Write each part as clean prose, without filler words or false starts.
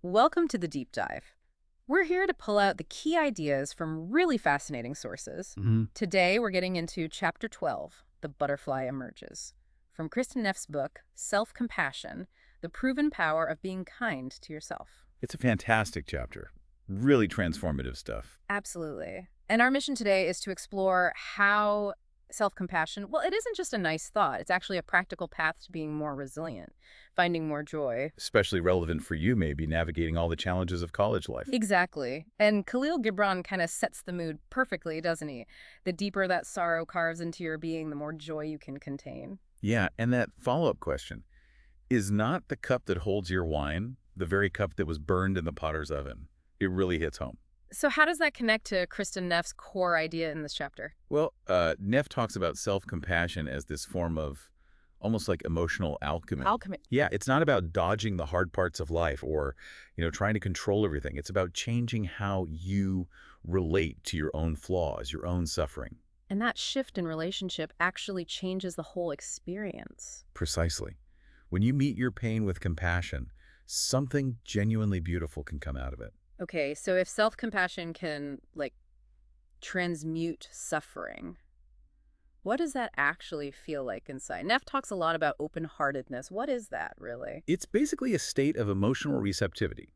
Welcome to the deep dive. We're here to pull out the key ideas from really fascinating sources. Hmm. Today, we're getting into Chapter 12, The Butterfly Emerges, from Kristin Neff's book, Self-Compassion, The Proven Power of Being Kind to Yourself. It's a fantastic chapter. Really transformative stuff. Absolutely. And our mission today is to explore how self-compassion, well, it isn't just a nice thought. It's actually a practical path to being more resilient, finding more joy. Especially relevant for you, maybe, navigating all the challenges of college life. Exactly. And Khalil Gibran kind of sets the mood perfectly, doesn't he? The deeper that sorrow carves into your being, the more joy you can contain. Yeah, and that follow-up question, is not the cup that holds your wine the very cup that was burned in the potter's oven? It really hits home. So how does that connect to Kristin Neff's core idea in this chapter? Well, Neff talks about self-compassion as this form of almost like emotional alchemy. Alchemy. Yeah, it's not about dodging the hard parts of life or, trying to control everything. It's about changing how you relate to your own flaws, your own suffering. And that shift in relationship actually changes the whole experience. Precisely. When you meet your pain with compassion, something genuinely beautiful can come out of it. Okay, so if self-compassion can, transmute suffering, what does that actually feel like inside? Neff talks a lot about open-heartedness. What is that, really? It's basically a state of emotional receptivity.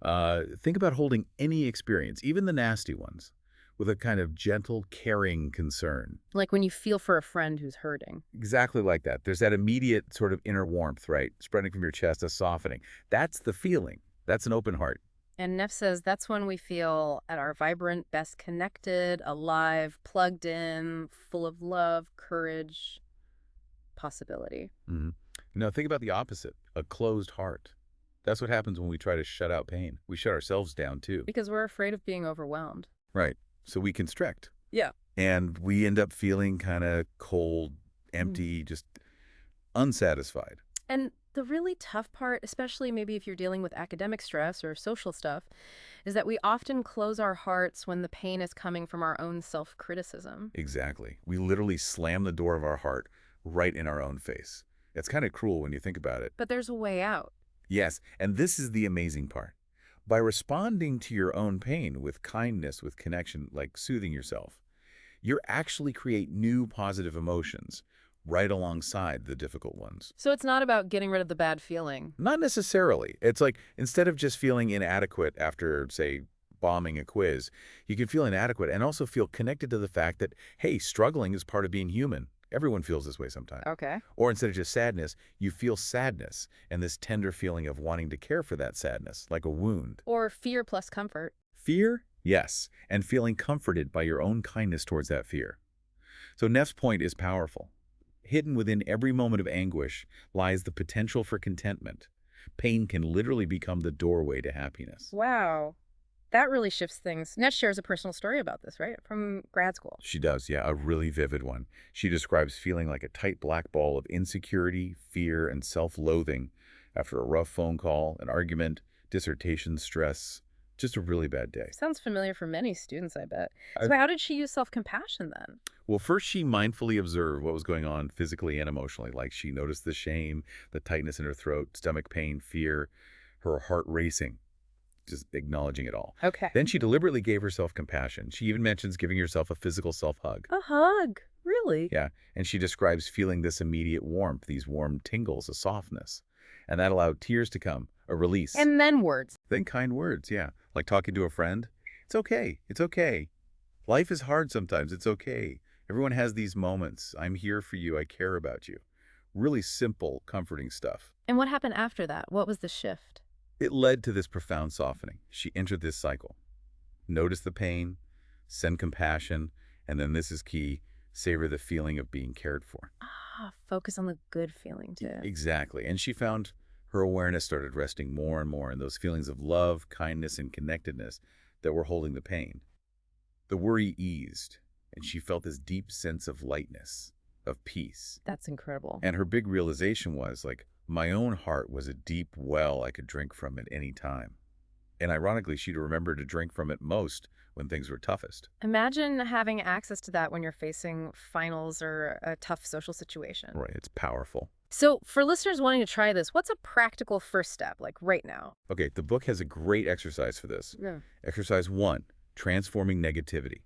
Think about holding any experience, even the nasty ones, with a kind of gentle, caring concern. Like when you feel for a friend who's hurting. Exactly like that. There's that immediate sort of inner warmth, right? Spreading from your chest, a softening. That's the feeling. That's an open heart. And Neff says that's when we feel at our vibrant, best connected, alive, plugged in, full of love, courage, possibility. Hmm. Now, think about the opposite, a closed heart. That's what happens when we try to shut out pain. We shut ourselves down, too. Because we're afraid of being overwhelmed. Right. So we constrict. Yeah. And we end up feeling kind of cold, empty, just unsatisfied. And the really tough part, especially maybe if you're dealing with academic stress or social stuff, is that we often close our hearts when the pain is coming from our own self-criticism. Exactly. We literally slam the door of our heart right in our own face. It's kind of cruel when you think about it. But there's a way out. Yes, and this is the amazing part. By responding to your own pain with kindness, with connection, like soothing yourself, you actually create new positive emotions right alongside the difficult ones. So it's not about getting rid of the bad feeling. Not necessarily. It's like instead of just feeling inadequate after, say, bombing a quiz, you can feel inadequate and also feel connected to the fact that, hey, struggling is part of being human. Everyone feels this way sometimes. Okay. Or instead of just sadness, you feel sadness and this tender feeling of wanting to care for that sadness, like a wound. Or fear plus comfort. Fear? Yes, and feeling comforted by your own kindness towards that fear. So Neff's point is powerful. Hidden within every moment of anguish lies the potential for contentment. Pain can literally become the doorway to happiness. Wow. That really shifts things. Neff shares a personal story about this, right? From grad school. She does, yeah, a really vivid one. She describes feeling like a tight black ball of insecurity, fear, and self-loathing after a rough phone call, an argument, dissertation stress, just a really bad day. Sounds familiar for many students, I bet. So how did she use self-compassion then? Well, first she mindfully observed what was going on physically and emotionally. Like she noticed the shame, the tightness in her throat, stomach pain, fear, her heart racing, just acknowledging it all. Okay. Then she deliberately gave herself compassion. She even mentions giving herself a physical self-hug. A hug? Really? Yeah, and she describes feeling this immediate warmth, these warm tingles, a softness. And that allowed tears to come, a release. And then words. Then kind words, yeah. Like talking to a friend. It's okay. It's okay. Life is hard sometimes. It's okay. Everyone has these moments. I'm here for you. I care about you. Really simple, comforting stuff. And what happened after that? What was the shift? It led to this profound softening. She entered this cycle. Notice the pain, send compassion, and then this is key, savor the feeling of being cared for. Ah, focus on the good feeling too. Exactly. And she found her awareness started resting more and more in those feelings of love, kindness, and connectedness that were holding the pain. The worry eased, and she felt this deep sense of lightness, of peace. That's incredible. And her big realization was, like, my own heart was a deep well I could drink from at any time. And ironically, she'd remember to drink from it most when things were toughest. Imagine having access to that when you're facing finals or a tough social situation. Right, it's powerful. So for listeners wanting to try this, what's a practical first step, like right now? Okay, the book has a great exercise for this. Yeah. Exercise 1, transforming negativity.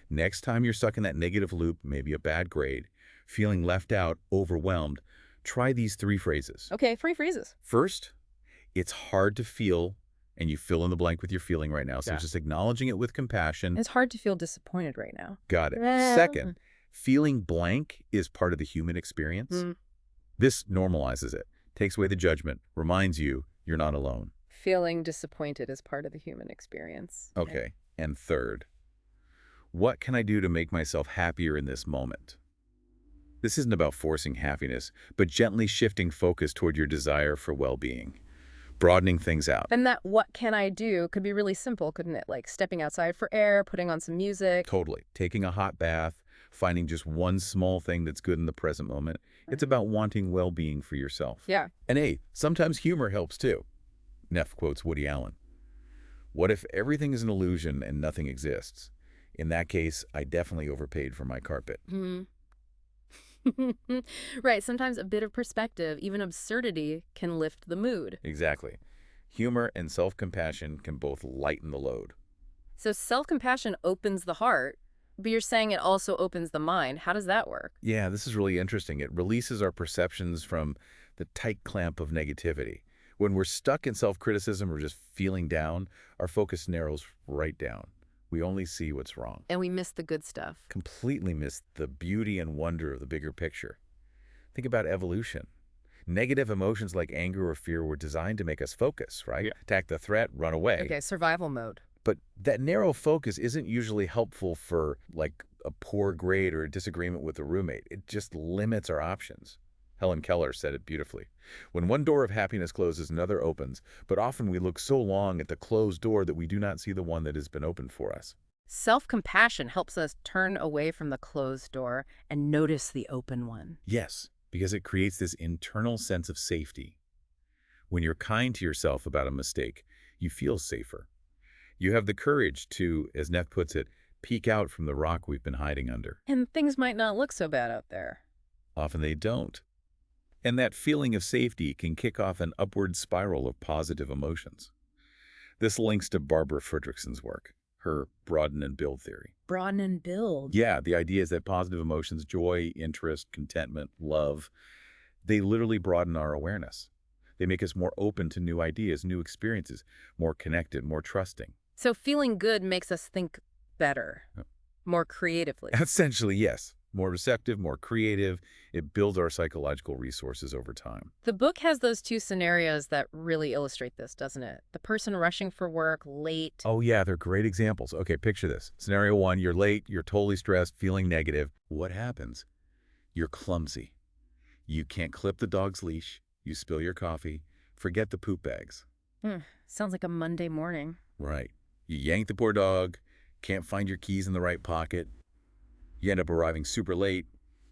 Next time you're stuck in that negative loop, maybe a bad grade, feeling left out, overwhelmed, try these 3 phrases. Okay, free freezes. First, it's hard to feel, and you fill in the blank with your feeling right now. So Yeah. just acknowledging it with compassion. It's hard to feel disappointed right now. Got it. Yeah. Second, feeling blank is part of the human experience. Mm. This normalizes it, takes away the judgment, reminds you you're not alone. Feeling disappointed is part of the human experience. Okay. And third, what can I do to make myself happier in this moment? This isn't about forcing happiness, but gently shifting focus toward your desire for well-being, broadening things out. And that what can I do could be really simple, couldn't it? Like stepping outside for air, putting on some music. Totally. Taking a hot bath, finding just one small thing that's good in the present moment. It's about wanting well-being for yourself. Yeah. And hey, sometimes humor helps too. Neff quotes Woody Allen. What if everything is an illusion and nothing exists? In that case, I definitely overpaid for my carpet. Hmm. Right. Sometimes a bit of perspective, even absurdity, can lift the mood. Exactly. Humor and self-compassion can both lighten the load. So self-compassion opens the heart, but you're saying it also opens the mind. How does that work? Yeah, this is really interesting. It releases our perceptions from the tight clamp of negativity. When we're stuck in self-criticism or just feeling down, our focus narrows right down. We only see what's wrong. And we miss the good stuff. Completely miss the beauty and wonder of the bigger picture. Think about evolution. Negative emotions like anger or fear were designed to make us focus, right? Yeah. Attack the threat, run away. Okay, survival mode. But that narrow focus isn't usually helpful for, like, a poor grade or a disagreement with a roommate. It just limits our options. Helen Keller said it beautifully. When one door of happiness closes, another opens, but often we look so long at the closed door that we do not see the one that has been opened for us. Self-compassion helps us turn away from the closed door and notice the open one. Yes, because it creates this internal sense of safety. When you're kind to yourself about a mistake, you feel safer. You have the courage to, as Neff puts it, peek out from the rock we've been hiding under. And things might not look so bad out there. Often they don't. And that feeling of safety can kick off an upward spiral of positive emotions. This links to Barbara Fredrickson's work, her broaden-and-build theory. Broaden and build. Yeah, the idea is that positive emotions, joy, interest, contentment, love, they literally broaden our awareness. They make us more open to new ideas, new experiences, more connected, more trusting. So feeling good makes us think better, more creatively. Essentially, yes. More receptive, more creative. It builds our psychological resources over time. The book has those two scenarios that really illustrate this, doesn't it? The person rushing for work, late. Oh yeah, they're great examples. Okay, picture this. Scenario 1, you're late, you're totally stressed, feeling negative. What happens? You're clumsy. You can't clip the dog's leash. You spill your coffee. Forget the poop bags. Sounds like a Monday morning. Right. You yank the poor dog, can't find your keys in the right pocket. You end up arriving super late,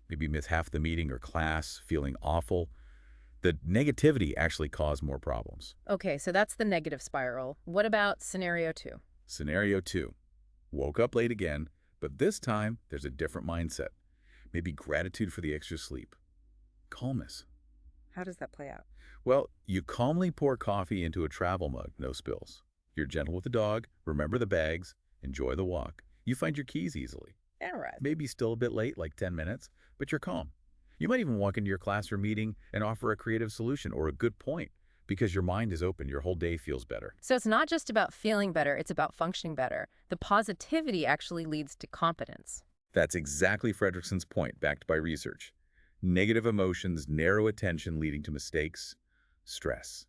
maybe miss half the meeting or class, feeling awful. The negativity actually caused more problems. Okay, so that's the negative spiral. What about scenario 2? Scenario 2. Woke up late again, but this time there's a different mindset. Maybe gratitude for the extra sleep. Calmness. How does that play out? Well, you calmly pour coffee into a travel mug, no spills. You're gentle with the dog, remember the bags, enjoy the walk. You find your keys easily. All right. Maybe still a bit late, like 10 minutes, but you're calm. You might even walk into your class or meeting and offer a creative solution or a good point because your mind is open, your whole day feels better. So it's not just about feeling better, it's about functioning better. The positivity actually leads to competence. That's exactly Fredrickson's point, backed by research. Negative emotions narrow attention, leading to mistakes, stress.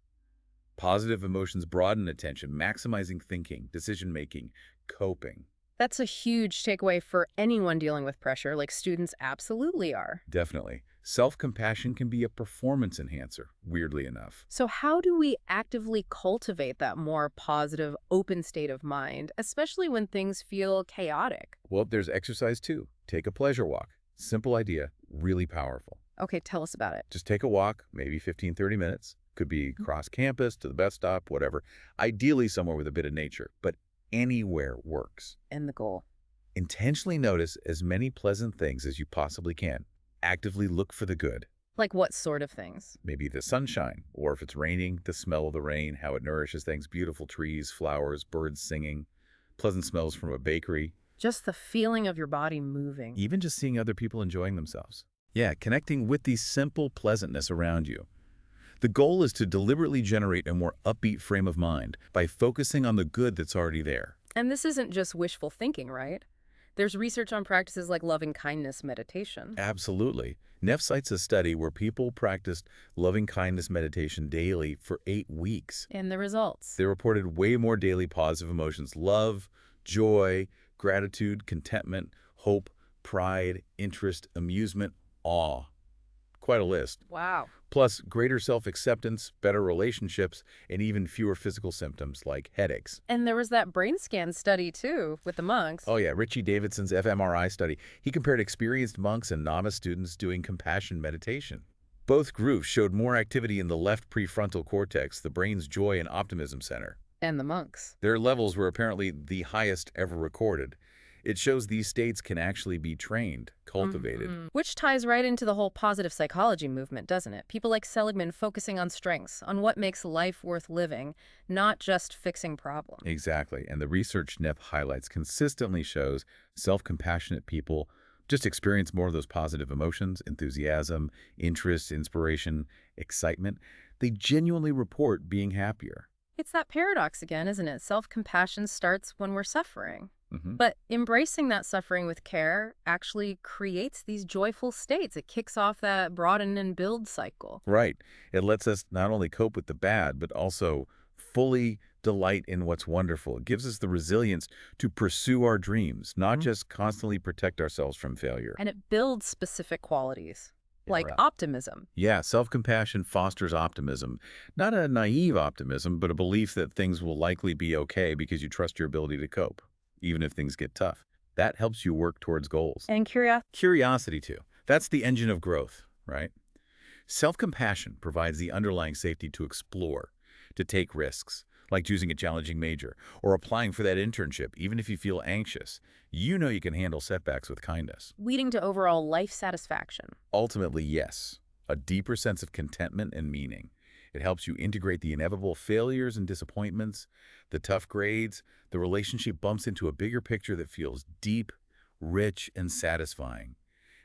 Positive emotions broaden attention, maximizing thinking, decision-making, coping. That's a huge takeaway for anyone dealing with pressure, like students absolutely are. Definitely. Self-compassion can be a performance enhancer, weirdly enough. So how do we actively cultivate that more positive, open state of mind, especially when things feel chaotic? Well, there's exercise too. Take a pleasure walk. Simple idea, really powerful. Okay, tell us about it. Just take a walk, maybe 15, 30 minutes. Could be cross campus, to the bus stop, whatever. Ideally somewhere with a bit of nature, but anywhere works. And the goal. Intentionally notice as many pleasant things as you possibly can. Actively look for the good. Like what sort of things? Maybe the sunshine, or if it's raining, the smell of the rain, how it nourishes things, beautiful trees, flowers, birds singing, pleasant smells from a bakery, Just the feeling of your body moving. even just seeing other people enjoying themselves. Yeah, connecting with the simple pleasantness around you. The goal is to deliberately generate a more upbeat frame of mind by focusing on the good that's already there. And this isn't just wishful thinking, right? There's research on practices like loving kindness meditation. Absolutely. Neff cites a study where people practiced loving kindness meditation daily for 8 weeks. And the results. They reported way more daily positive emotions: love, joy, gratitude, contentment, hope, pride, interest, amusement, awe. Quite a list. Wow. Plus, greater self-acceptance, better relationships, and even fewer physical symptoms like headaches. And there was that brain scan study, too, with the monks. Oh yeah, Richie Davidson's fMRI study. He compared experienced monks and novice students doing compassion meditation. Both groups showed more activity in the left prefrontal cortex, the brain's joy and optimism center. And the monks. Their levels were apparently the highest ever recorded. It shows these states can actually be trained, cultivated. Which ties right into the whole positive psychology movement, doesn't it? People like Seligman focusing on strengths, on what makes life worth living, not just fixing problems. Exactly. And the research Neff highlights consistently shows self-compassionate people just experience more of those positive emotions: enthusiasm, interest, inspiration, excitement. They genuinely report being happier. It's that paradox again, isn't it? Self-compassion starts when we're suffering. Mhm. But embracing that suffering with care actually creates these joyful states. It kicks off that broaden and build cycle. Right. It lets us not only cope with the bad, but also fully delight in what's wonderful. It gives us the resilience to pursue our dreams, not just constantly protect ourselves from failure. And it builds specific qualities, like Right. optimism. Yeah, self-compassion fosters optimism. Not a naive optimism, but a belief that things will likely be okay because you trust your ability to cope, even if things get tough. That helps you work towards goals. And curiosity. Curiosity, too. That's the engine of growth, right? Self-compassion provides the underlying safety to explore, to take risks, like choosing a challenging major or applying for that internship, even if you feel anxious. You know you can handle setbacks with kindness. Leading to overall life satisfaction. Ultimately, yes, a deeper sense of contentment and meaning. It helps you integrate the inevitable failures and disappointments, the tough grades. The relationship bumps into a bigger picture that feels deep, rich, and satisfying.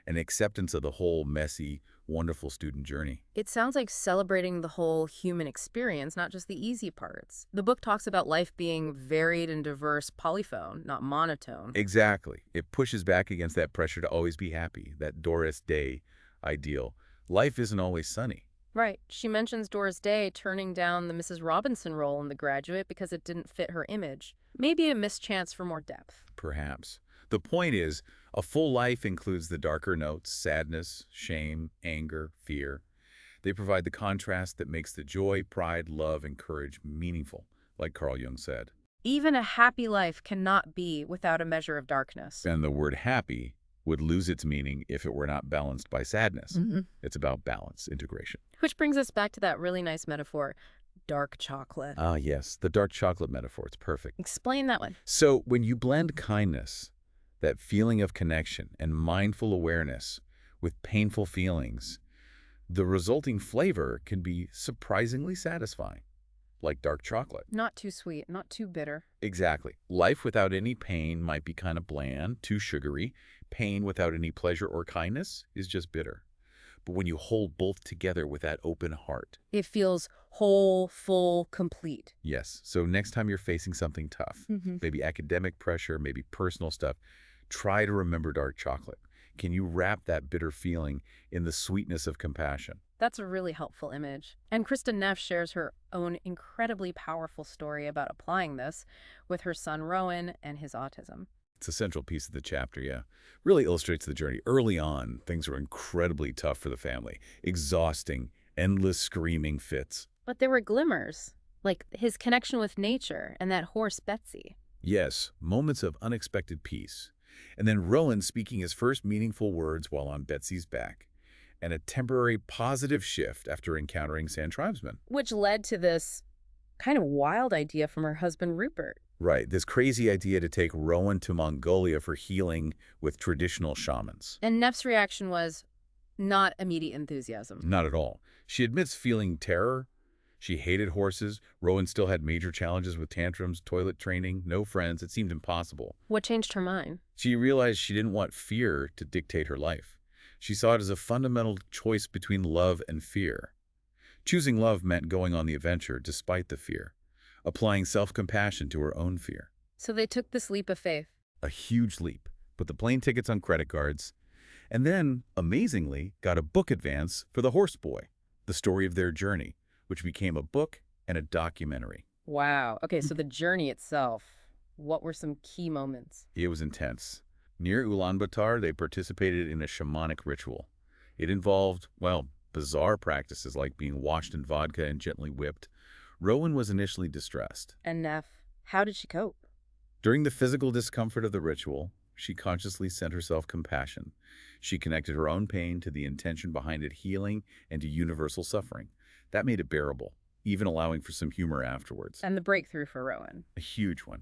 An acceptance of the whole messy, wonderful student journey. It sounds like celebrating the whole human experience, not just the easy parts. The book talks about life being varied and diverse, polyphone, not monotone. Exactly. It pushes back against that pressure to always be happy, that Doris Day ideal. Life isn't always sunny. Right. She mentions Doris Day turning down the Mrs. Robinson role in The Graduate because it didn't fit her image. Maybe a missed chance for more depth. Perhaps. The point is, a full life includes the darker notes: sadness, shame, anger, fear. They provide the contrast that makes the joy, pride, love, and courage meaningful, like Carl Jung said. Even a happy life cannot be without a measure of darkness. And the word happy would lose its meaning if it were not balanced by sadness. It's about balance, integration. Which brings us back to that really nice metaphor, dark chocolate. Ah, yes, the dark chocolate metaphor. It's perfect. Explain that one. So when you blend kindness, that feeling of connection and mindful awareness, with painful feelings, the resulting flavor can be surprisingly satisfying, like dark chocolate. Not too sweet, not too bitter. Exactly. Life without any pain might be kind of bland, too sugary. Pain without any pleasure or kindness is just bitter. But when you hold both together with that open heart. It feels whole, full, complete. Yes. So next time you're facing something tough, maybe academic pressure, maybe personal stuff, try to remember dark chocolate. Can you wrap that bitter feeling in the sweetness of compassion? That's a really helpful image. And Kristin Neff shares her own incredibly powerful story about applying this with her son Rowan and his autism. It's a central piece of the chapter, yeah. Really illustrates the journey. Early on, things were incredibly tough for the family. Exhausting, endless screaming fits. But there were glimmers, like his connection with nature and that horse Betsy. Yes, moments of unexpected peace. And then Rowan speaking his first meaningful words while on Betsy's back. And a temporary positive shift after encountering Sand tribesmen. Which led to this kind of wild idea from her husband Rupert. Right, this crazy idea to take Rowan to Mongolia for healing with traditional shamans. And Neff's reaction was, Not immediate enthusiasm. Not at all. She admits feeling terror. She hated horses. Rowan still had major challenges with tantrums, toilet training, no friends. It seemed impossible. What changed her mind? She realized she didn't want fear to dictate her life. She saw it as a fundamental choice between love and fear. Choosing love meant going on the adventure despite the fear, applying self-compassion to her own fear. So they took this leap of faith. A huge leap. Put the plane tickets on credit cards, and then, amazingly, got a book advance for The Horse Boy, the story of their journey, which became a book and a documentary. Wow. Okay, so the journey itself, what were some key moments? It was intense. Near Ulaanbaatar, they participated in a shamanic ritual. It involved, well, bizarre practices like being washed in vodka and gently whipped. Rowan was initially distressed. And Neff, how did she cope? During the physical discomfort of the ritual, she consciously sent herself compassion. She connected her own pain to the intention behind it healing and to universal suffering. That made it bearable, even allowing for some humor afterwards. And the breakthrough for Rowan. A huge one.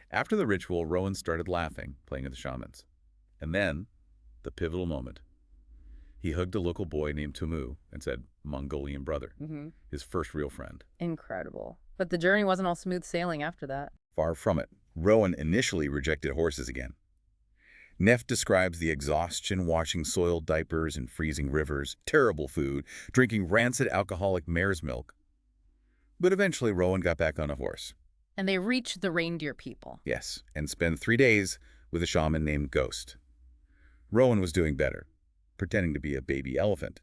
After the ritual, Rowan started laughing, playing with the shamans. And then, the pivotal moment. He hugged a local boy named Tumu and said, Mongolian brother, his first real friend. Incredible. But the journey wasn't all smooth sailing after that. Far from it. Rowan initially rejected horses again. Neff describes the exhaustion washing soiled diapers in freezing rivers, terrible food, drinking rancid alcoholic mare's milk. But eventually Rowan got back on a horse. And they reached the reindeer people. Yes, and spent 3 days with a shaman named Ghost. Rowan was doing better, pretending to be a baby elephant.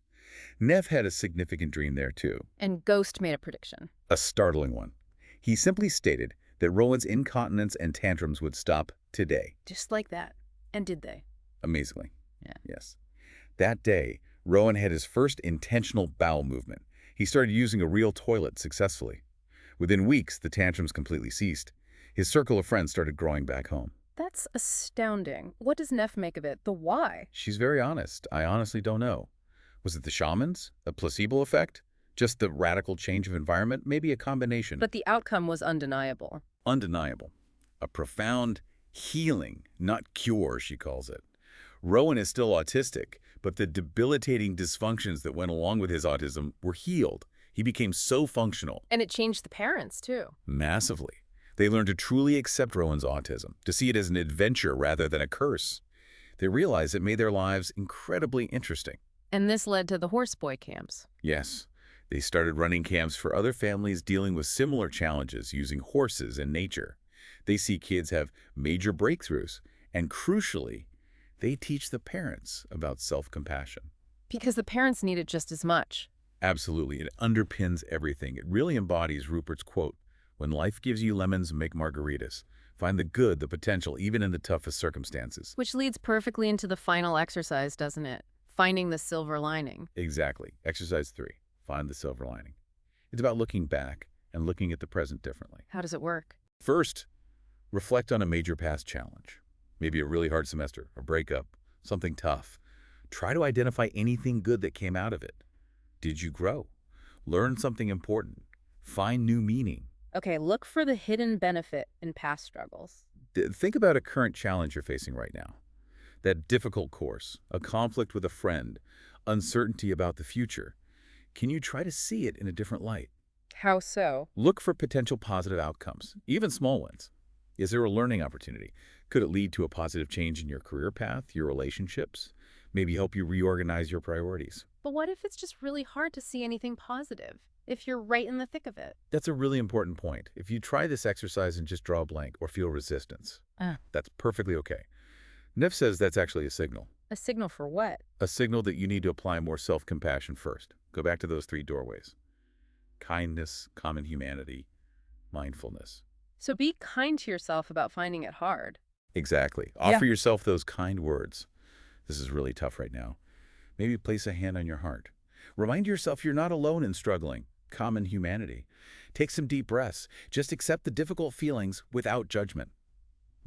Neff had a significant dream there too. And Ghost made a prediction. A startling one. He simply stated that Rowan's incontinence and tantrums would stop today. Just like that. And did they? Amazingly. Yeah. Yes. That day, Rowan had his first intentional bowel movement. He started using a real toilet successfully. Within weeks, the tantrums completely ceased. His circle of friends started growing back home. That's astounding. What does Neff make of it? The why? She's very honest. I honestly don't know. Was it the shamans? A placebo effect? Just the radical change of environment? Maybe a combination. But the outcome was undeniable. Undeniable. A profound healing, not cure, she calls it. Rowan is still autistic, but the debilitating dysfunctions that went along with his autism were healed. He became so functional. And it changed the parents, too. Massively. They learned to truly accept Rowan's autism, to see it as an adventure rather than a curse. They realized it made their lives incredibly interesting. And this led to the horseboy camps. Yes. They started running camps for other families dealing with similar challenges using horses and nature. They see kids have major breakthroughs, and crucially, they teach the parents about self-compassion. Because the parents need it just as much. Absolutely. It underpins everything. It really embodies Rupert's quote, "When life gives you lemons, make margaritas. Find the good, the potential, even in the toughest circumstances." Which leads perfectly into the final exercise, doesn't it? Finding the silver lining. Exactly. Exercise 3. Find the silver lining. It's about looking back and looking at the present differently. How does it work? First, reflect on a major past challenge. Maybe a really hard semester, a breakup, something tough. Try to identify anything good that came out of it. Did you grow? Learn something important. Find new meaning. Okay, look for the hidden benefit in past struggles. Think about a current challenge you're facing right now. That difficult course, a conflict with a friend, uncertainty about the future. Can you try to see it in a different light? How so? Look for potential positive outcomes, even small ones. Is there a learning opportunity? Could it lead to a positive change in your career path, your relationships? Maybe help you reorganize your priorities? But what if it's just really hard to see anything positive? If you're right in the thick of it? That's a really important point. If you try this exercise and just draw a blank or feel resistance, that's perfectly okay. Neff says that's actually a signal. A signal for what? A signal that you need to apply more self-compassion first. Go back to those 3 doorways. Kindness, common humanity, mindfulness. So be kind to yourself about finding it hard. Exactly. Offer yourself those kind words. This is really tough right now. Maybe place a hand on your heart. Remind yourself you're not alone in struggling. Common humanity. Take some deep breaths. Just accept the difficult feelings without judgment.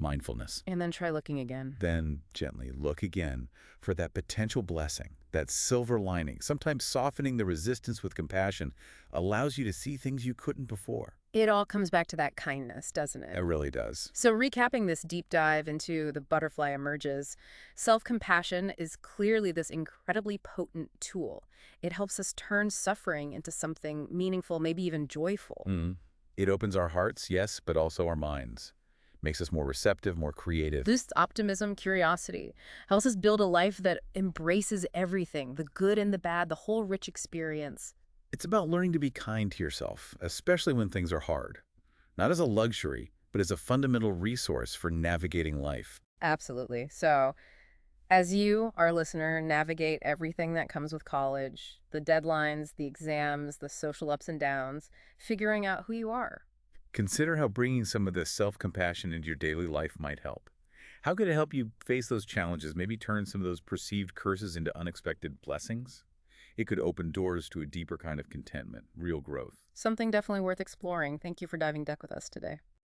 mindfulness. And then try looking again. Then gently look again for that potential blessing, that silver lining. Sometimes softening the resistance with compassion allows you to see things you couldn't before. It all comes back to that kindness, doesn't It it? really does. So, recapping this deep dive into the butterfly emerges, self-compassion is clearly this incredibly potent tool. It helps us turn suffering into something meaningful, maybe even joyful. Mm. It opens our hearts, yes, but also our minds. Makes us more receptive, more creative. Boosts optimism, curiosity, helps us build a life that embraces everything, the good and the bad, the whole rich experience. It's about learning to be kind to yourself, especially when things are hard. Not as a luxury, but as a fundamental resource for navigating life. Absolutely. So, as you, our listener, navigate everything that comes with college, the deadlines, the exams, the social ups and downs, figuring out who you are. Consider how bringing some of this self-compassion into your daily life might help. How could it help you face those challenges, maybe turn some of those perceived curses into unexpected blessings? It could open doors to a deeper kind of contentment, real growth. Something definitely worth exploring. Thank you for diving deck with us today.